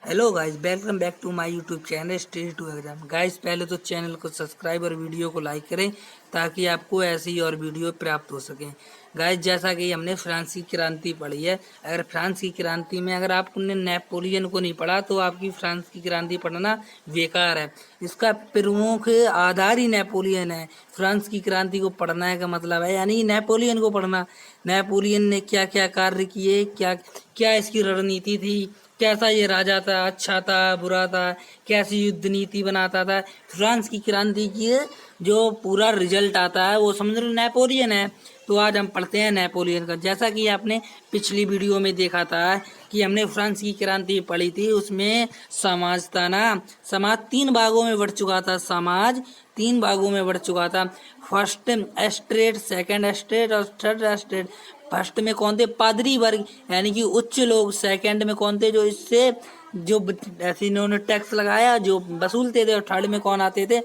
Hello guys, welcome back to my YouTube channel study to exam. Guys, पहले तो channel को subscribe और video को लाइक करें ताकि आपको ऐसी और वीडियो प्राप्त हो सकें। गाइस, जैसा कि हमने फ्रांस की क्रांति पढ़ी है, अगर फ्रांस की क्रांति में अगर आपने नेपोलियन को नहीं पढ़ा तो आपकी फ्रांस की क्रांति पढ़ना बेकार है। इसका प्रमुख आधार ही नेपोलियन है। फ्रांस की क्रांति को पढ़ना है का मतलब है यानी नेपोलियन को पढ़ना। नेपोलियन ने क्या क्या कार्य किए, क्या क्या इसकी रणनीति थी, कैसा ये राजा था, अच्छा था बुरा था, कैसी युद्ध नीति बनाता था। फ्रांस की क्रांति की जो पूरा रिजल्ट आता है वो समझ लो नेपोलियन है। तो आज हम पढ़ते हैं नेपोलियन का। जैसा कि आपने पिछली वीडियो में देखा था कि हमने फ्रांस की क्रांति पढ़ी थी, उसमें समाज था ना। समाज तीन भागों में बढ़ चुका था। समाज तीन भागों में बढ़ चुका था। फर्स्ट एस्टेट, सेकंड एस्टेट और थर्ड एस्टेट। फर्स्ट में कौन थे? पादरी वर्ग यानी कि उच्च लोग। सेकंड में कौन थे? जो इससे जो ऐसे इन्होंने टैक्स लगाया जो वसूलते थे। और थर्ड में कौन आते थे?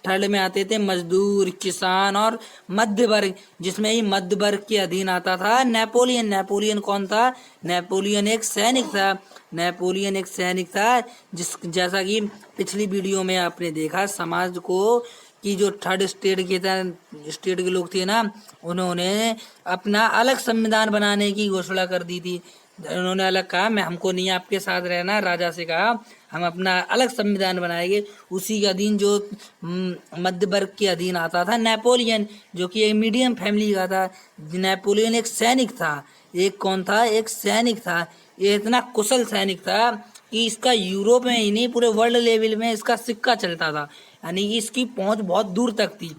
थर्ड में आते थे मजदूर, किसान और मध्य वर्ग, जिसमें ही मध्य वर्ग के अधीन आता था नेपोलियन। नेपोलियन कौन था? नेपोलियन एक सैनिक था। नेपोलियन एक सैनिक था जैसा कि पिछली वीडियो में आपने देखा। समाज को कि जो थर्ड स्टेट के लोग थे ना, उन्होंने अपना अलग संविधान बनाने की घोषणा कर दी थी। उन्होंने अलग कहा, मैं हमको नहीं आपके साथ रहना। राजा से कहा हम अपना अलग संविधान बनाएंगे। उसी के अधीन जो मध्य वर्ग के अधीन आता था नेपोलियन, जो कि एक मीडियम फैमिली का था। नेपोलियन एक सैनिक था। एक कौन था? एक सैनिक था। ये इतना कुशल सैनिक था कि इसका यूरोप में ही नहीं पूरे वर्ल्ड लेवल में इसका सिक्का चलता था। यानी कि इसकी पहुंच बहुत दूर तक थी।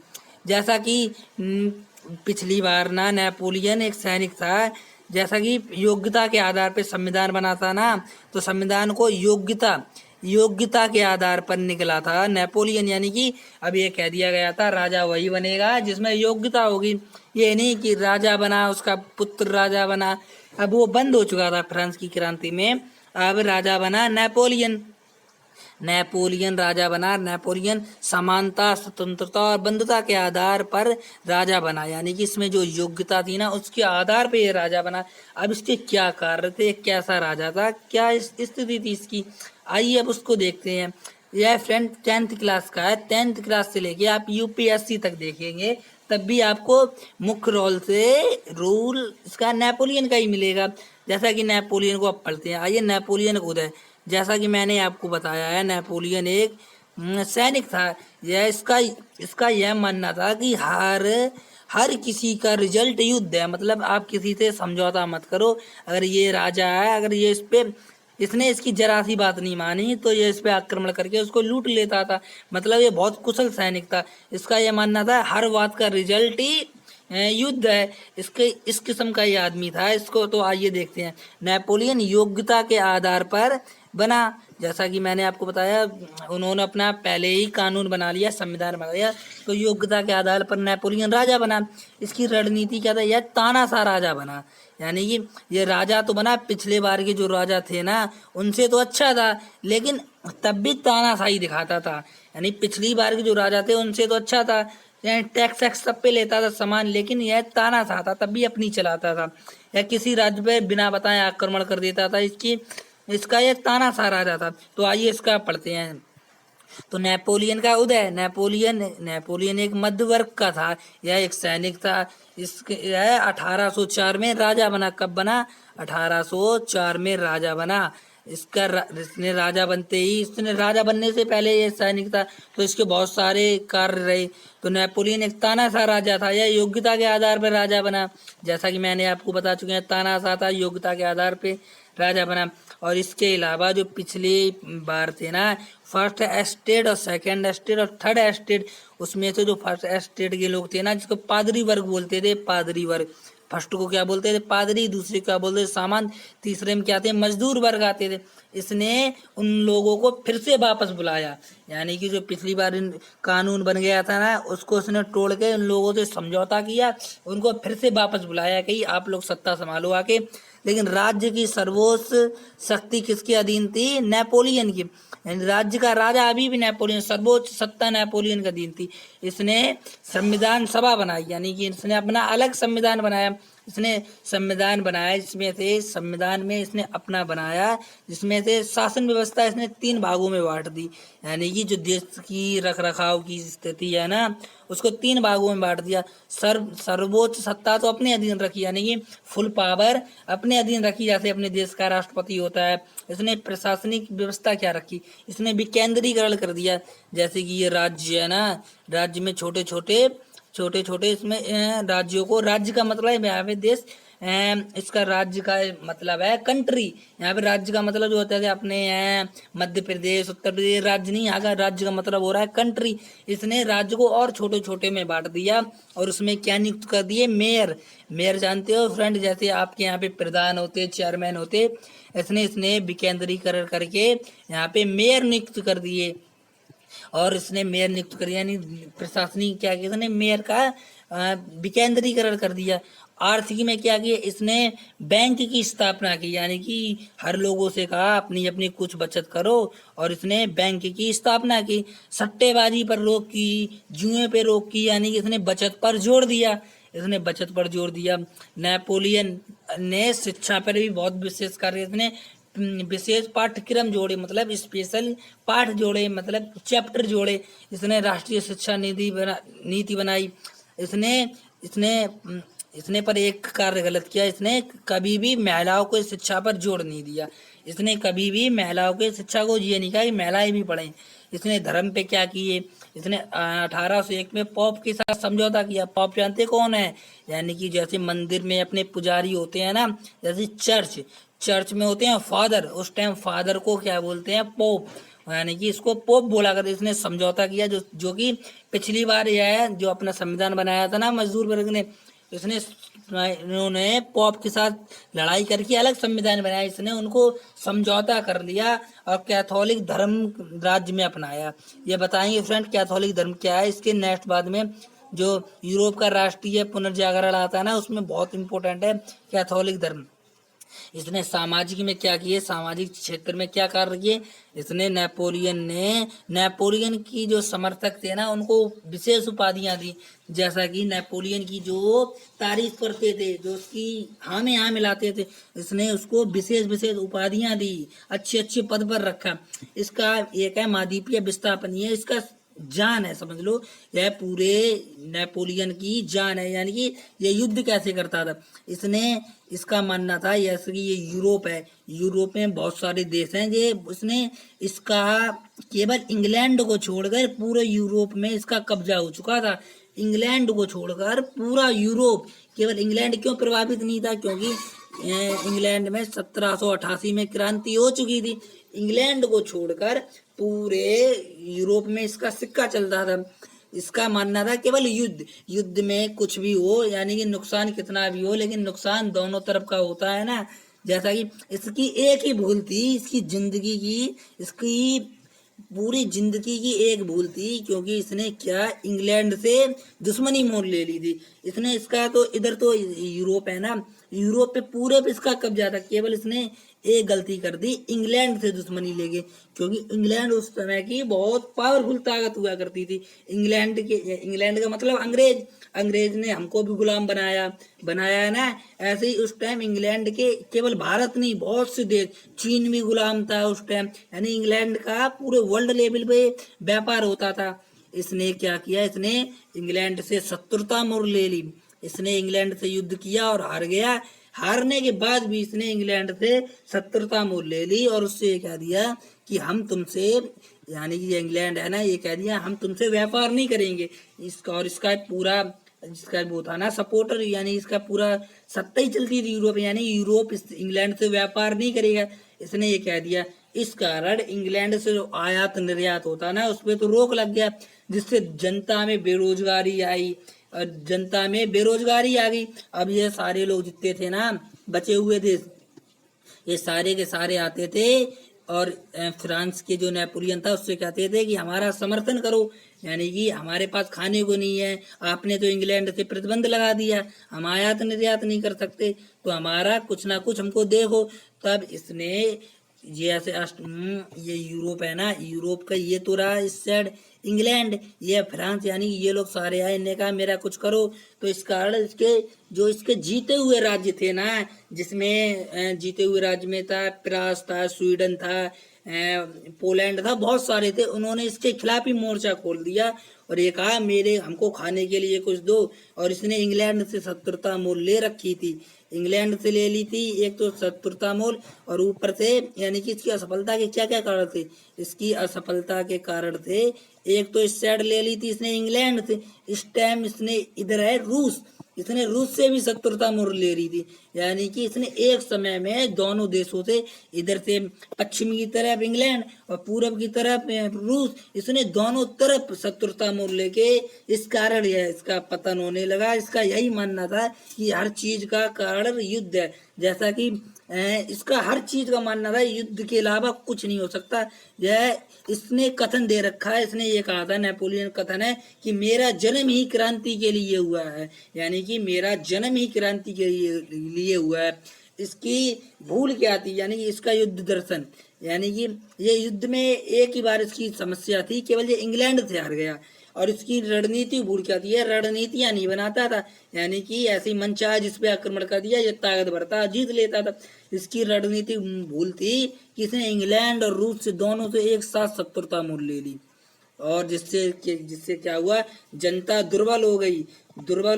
जैसा कि पिछली बार ना नेपोलियन एक सैनिक था। जैसा कि योग्यता के आधार पर संविधान बनाता ना, तो संविधान को योग्यता के आधार पर निकला था नेपोलियन। यानी कि अब ये कह दिया गया था राजा वही बनेगा जिसमें योग्यता होगी। ये नहीं कि राजा बना उसका पुत्र राजा बना। अब वो बंद हो चुका था फ्रांस की क्रांति में। अब राजा बना नेपोलियन। नेपोलियन राजा बना। नेपोलियन समानता, स्वतंत्रता और बंधुता के आधार पर राजा बना। यानी कि इसमें जो योग्यता थी ना, उसके आधार पर यह राजा बना। अब इसके क्या कार्य थे, कैसा राजा था, क्या स्थिति थी इसकी, आइए अब उसको देखते हैं। यह फ्रेंड 10th क्लास का है। 10th क्लास से लेके आप यूपीएससी तक देखेंगे तब भी आपको मुख्य रूल इसका नेपोलियन का ही मिलेगा। जैसा कि नेपोलियन को आप पढ़ते हैं, आइए नेपोलियन खुद है। जैसा कि मैंने आपको बताया है, नेपोलियन एक सैनिक था। यह इसका यह मानना था कि हर किसी का रिजल्ट युद्ध है। मतलब आप किसी से समझौता मत करो। अगर ये राजा है, अगर ये इसने इसकी जरा सी बात नहीं मानी तो ये इस पे आक्रमण करके उसको लूट लेता था। मतलब ये बहुत कुशल सैनिक था। इसका यह मानना था हर बात का रिजल्ट ही युद्ध है। इसके इस किस्म का ये आदमी था। इसको तो आइए देखते हैं। नेपोलियन योग्यता के आधार पर बना। जैसा कि मैंने आपको बताया, उन्होंने अपना पहले ही कानून बना लिया, संविधान बना लिया, तो योग्यता के आधार पर नेपोलियन राजा बना। इसकी रणनीति क्या था? यह तानाशाह राजा बना। यानी कि ये राजा तो बना, पिछले बार के जो राजा थे ना उनसे तो अच्छा था, लेकिन तब भी तानाशाही दिखाता था। यानी पिछली बार के जो राजा थे उनसे तो अच्छा था, टैक्स वैक्स सब पे लेता था सामान, लेकिन यह तानाशाह था, तब भी अपनी चलाता था। या किसी राज्य पे बिना बताए आक्रमण कर देता था। इसका यह तानाशाह राजा था। तो आइए इसका पढ़ते हैं। तो नेपोलियन का उदय। नेपोलियन एक मध्य वर्ग का था। यह एक सैनिक था। इसके यह 1804 में राजा बना। कब बना? 1804 में राजा बना। इसने राजा बनते ही, इसने राजा बनने से पहले ये सैनिक था, तो इसके बहुत सारे कार्य रहे। तो नेपोलियन एक तानाशाह राजा था। यह योग्यता के आधार पर राजा बना। जैसा कि मैंने आपको बता चुके हैं, तानाशाह था, योग्यता के आधार पर राजा बना। और इसके अलावा जो पिछली बार थे ना, फर्स्ट एस्टेट और सेकंड एस्टेट और थर्ड एस्टेट, उसमें से जो फर्स्ट एस्टेट के लोग थे ना, जिसको पादरी वर्ग बोलते थे, पादरी वर्ग। फर्स्ट को क्या बोलते थे? पादरी। दूसरे को क्या बोलते थे? सामंत। तीसरे में क्या थे? मजदूर वर्ग आते थे। इसने उन लोगों को फिर से वापस बुलाया। यानी कि जो पिछली बार कानून बन गया था ना, उसको उसने तोड़ के उन लोगों से समझौता किया, उनको फिर से वापस बुलाया कि आप लोग सत्ता संभालो आके। लेकिन राज्य की सर्वोच्च शक्ति किसके अधीन थी? नेपोलियन की। यानी राज्य का राजा अभी भी नेपोलियन, सर्वोच्च सत्ता नेपोलियन के अधीन थी। इसने संविधान सभा बनाई, यानी कि इसने अपना अलग संविधान बनाया। इसने संविधान बनाया, जिसमें से संविधान में इसने अपना बनाया, जिसमें से शासन व्यवस्था इसने 3 भागों में बांट दी। यानी कि जो देश की रख रखाव की स्थिति है ना, उसको 3 भागों में बांट दिया। सर्वोच्च सत्ता तो अपने अधीन रखी, यानी कि फुल पावर अपने अधीन रखी, जैसे अपने देश का राष्ट्रपति होता है। इसने प्रशासनिक व्यवस्था क्या रखी, इसने विकेंद्रीकरण कर दिया। जैसे कि ये राज्य है ना, राज्य में छोटे छोटे इसमें राज्यों को, राज्य का मतलब है यहाँ पे देश, इसका राज्य का मतलब है कंट्री। यहाँ पे राज्य का मतलब जो होता है अपने मध्य प्रदेश, उत्तर प्रदेश, राज्य नहीं, यहाँ का राज्य का मतलब हो रहा है कंट्री। इसने राज्य को और छोटे छोटे में बांट दिया और उसमें क्या नियुक्त कर दिए, मेयर। मेयर जानते हो फ्रेंड, जैसे आपके यहाँ पे प्रधान होते, चेयरमैन होते, इसने विकेंद्रीकरण करके यहाँ पे मेयर नियुक्त कर दिए। और इसने मेयर नियुक्त कर दिया, यानी प्रशासनिक क्या किया इसने, मेयर का विकेंद्रीकरण कर दिया। आर्थिक में क्या किया इसने, बैंक की स्थापना की, यानी कि हर लोगों से कहा अपनी अपनी कुछ बचत करो, और इसने बैंक की स्थापना की। सट्टेबाजी पर रोक की, जुए पे रोक की, यानी कि इसने बचत पर जोर दिया, इसने बचत पर जोर दिया। नेपोलियन ने शिक्षा पर भी बहुत विशेष कार्य, इसने विशेष पाठ्यक्रम जोड़े, मतलब स्पेशल पाठ जोड़े, मतलब चैप्टर जोड़े। इसने राष्ट्रीय शिक्षा नीति बनाई। इसने इसने इसने पर एक कार्य गलत किया, इसने कभी भी महिलाओं को शिक्षा पर जोर नहीं दिया। इसने कभी भी महिलाओं के शिक्षा को ये नहीं कहा कि महिलाएं भी पढ़ें। इसने धर्म पे क्या किए, इसने 1801 में पॉप के साथ समझौता किया। पॉप जानते कौन है, यानी कि जैसे मंदिर में अपने पुजारी होते हैं ना, जैसे चर्च में होते हैं फादर, उस टाइम फादर को क्या बोलते हैं, पोप, यानी कि इसको पोप बोला कर। इसने समझौता किया, जो कि पिछली बार यह है जो अपना संविधान बनाया था ना मजदूर वर्ग ने, इन्होंने पॉप के साथ लड़ाई करके अलग संविधान बनाया। इसने उनको समझौता कर लिया और कैथोलिक धर्म राज्य में अपनाया। ये बताएंगे फ्रेंड कैथोलिक धर्म क्या है, इसके नेक्स्ट बाद में जो यूरोप का राष्ट्रीय पुनर्जागरण आता है ना, उसमें बहुत इंपॉर्टेंट है कैथोलिक धर्म। इसने सामाजिक में क्या किए, सामाजिक क्षेत्र में क्या कार्य किए, इसने नेपोलियन की जो समर्थक थे ना, उनको विशेष उपाधियां दी। जैसा कि नेपोलियन की जो तारीफ करते थे, जो उसकी हाँ में हाँ मिलाते थे, इसने उसको विशेष विशेष उपाधियां दी, अच्छे अच्छे पद पर रखा। इसका एक है महाद्वीपीय विस्थापन, ये इसका जान है, समझ लो यह पूरे नेपोलियन की जान है। यानी कि ये युद्ध कैसे करता था, इसका मानना था जैसे कि ये यूरोप है, यूरोप में बहुत सारे देश हैं, ये उसने इसका केवल इंग्लैंड को छोड़कर पूरे यूरोप में इसका कब्जा हो चुका था। इंग्लैंड को छोड़कर पूरा यूरोप, केवल इंग्लैंड क्यों प्रभावित नहीं था, क्योंकि इंग्लैंड में 1788 में क्रांति हो चुकी थी। इंग्लैंड को छोड़कर पूरे यूरोप में इसका सिक्का चलता था। इसका मानना था केवल युद्ध में कुछ भी हो, यानी कि नुकसान कितना भी हो, लेकिन नुकसान दोनों तरफ का होता है ना। जैसा कि इसकी एक ही भूल थी, इसकी पूरी जिंदगी की एक भूल थी, क्योंकि इसने क्या इंग्लैंड से दुश्मनी मोल ले ली थी। इसने इसका तो इधर तो यूरोप है ना, यूरोप पे पूरे पे इसका कब्जा था, केवल इसने एक गलती कर दी, इंग्लैंड से दुश्मनी लेके, क्योंकि इंग्लैंड उस समय की बहुत पावरफुल ताकत हुआ करती थी। इंग्लैंड का मतलब अंग्रेज ने हमको भी गुलाम बनाया है ना। ऐसे ही उस टाइम इंग्लैंड के केवल भारत नहीं, बहुत से देश, चीन भी गुलाम था उस टाइम, यानी इंग्लैंड का पूरे वर्ल्ड लेवल पे व्यापार होता था। इसने क्या किया, इसने इंग्लैंड से शत्रुता मोल ले ली। इसने इंग्लैंड से युद्ध किया और हार गया। हारने के बाद भी इसने इंग्लैंड से शत्रुता मोल ले ली और उससे ये कह दिया कि हम तुमसे, यानी कि इंग्लैंड है ना, ये कह दिया हम तुमसे व्यापार नहीं करेंगे। इसका और इसका पूरा, जिसका वो था ना सपोर्टर, यानी इसका पूरा सत्ता ही चलती थी यूरोप, यानी यूरोप इंग्लैंड से व्यापार नहीं करेगा, इसने ये कह दिया। इस कारण इंग्लैंड से जो आयात निर्यात होता ना, उस पर तो रोक लग गया, जिससे जनता में बेरोजगारी आई और जनता में बेरोजगारी आ गई। अब ये सारे लोग जितने थे ना बचे हुए थे, ये सारे के सारे आते थे और फ्रांस के जो नेपोलियन था उससे कहते थे कि हमारा समर्थन करो, यानी कि हमारे पास खाने को नहीं है, आपने तो इंग्लैंड से प्रतिबंध लगा दिया, हम आयात निर्यात नहीं कर सकते, तो हमारा कुछ ना कुछ हमको देखो। तब इसने ये ऐसे ये यूरोप है ना, यूरोप का ये तो रहा इस साइड, इंग्लैंड, ये फ्रांस, यानी ये लोग सारे आए, इन्हें कहा मेरा कुछ करो। तो इस कारण इसके जो इसके जीते हुए राज्य थे ना, जिसमें जीते हुए राज्य में था फ्रांस था, स्वीडन था, पोलैंड था, बहुत सारे थे, उन्होंने इसके खिलाफ ही मोर्चा खोल दिया और ये कहा मेरे हमको खाने के लिए कुछ दो। और इसने इंग्लैंड से शत्रुता मोल ले रखी थी, इंग्लैंड से ले ली थी एक तो शत्रुता मोल, और ऊपर से यानी कि इसकी असफलता के क्या क्या कारण थे, इसकी असफलता के कारण थे, एक तो इस साइड ले ली थी इसने इंग्लैंड से, इस टाइम इसने इधर है रूस, इसने रूस से भी शत्रुता मोल ले रही थी, यानी कि इसने एक समय में दोनों देशों से, इधर से पश्चिम की तरफ इंग्लैंड और पूरब की तरफ रूस, इसने दोनों तरफ शत्रुता मोल लेके इस कारण यह इसका पतन होने लगा। इसका यही मानना था कि हर चीज का कारण युद्ध है, जैसा कि इसका हर चीज का मानना था युद्ध के अलावा कुछ नहीं हो सकता। यह इसने कथन दे रखा है, इसने ये कहा था, नेपोलियन कथन है कि मेरा जन्म ही क्रांति के लिए हुआ है, यानी कि मेरा जन्म ही क्रांति के लिए हुआ है। इसकी भूल क्या थी, यानी कि इसका युद्ध दर्शन, यानी कि ये युद्ध में एक ही बार इसकी समस्या थी, केवल ये इंग्लैंड से हार गया। और इसकी रणनीति भूल क्या थी, ये रणनीतियां नहीं बनाता था, यानी कि ऐसी मनचाहा जिस पे आक्रमण कर दिया ये ताकत भरता जीत लेता था। इसकी रणनीति भूल थी कि इसने इंग्लैंड और रूस से दोनों से एक साथ शत्रुता मोल ले ली, और जिससे क्या हुआ, जनता दुर्बल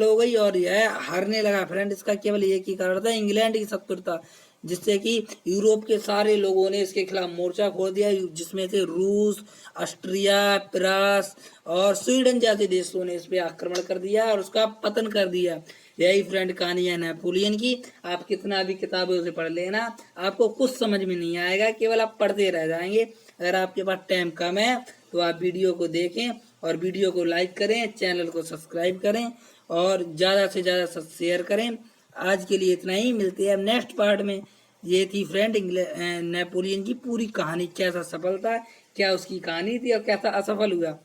हो गई और यह हारने लगा। फ्रेंड, इसका केवल एक ही कारण था, इंग्लैंड की शत्रुता, जिससे कि यूरोप के सारे लोगों ने इसके खिलाफ मोर्चा खोल दिया, जिसमें से रूस, ऑस्ट्रिया, फ्रांस और स्वीडन जैसे देशों ने इस पे आक्रमण कर दिया और उसका पतन कर दिया। यही फ्रेंड कहानी है नेपोलियन की। आप कितना भी किताबों से पढ़ लेना, आपको कुछ समझ में नहीं आएगा, केवल आप पढ़ते रह जाएंगे। अगर आपके पास टाइम कम है तो आप वीडियो को देखें और वीडियो को लाइक करें, चैनल को सब्सक्राइब करें और ज़्यादा से ज़्यादा शेयर करें। आज के लिए इतना ही, मिलते हैं अब नेक्स्ट पार्ट में। ये थी फ्रेंड नेपोलियन की पूरी कहानी, कैसा सफल था, क्या उसकी कहानी थी और कैसा असफल हुआ।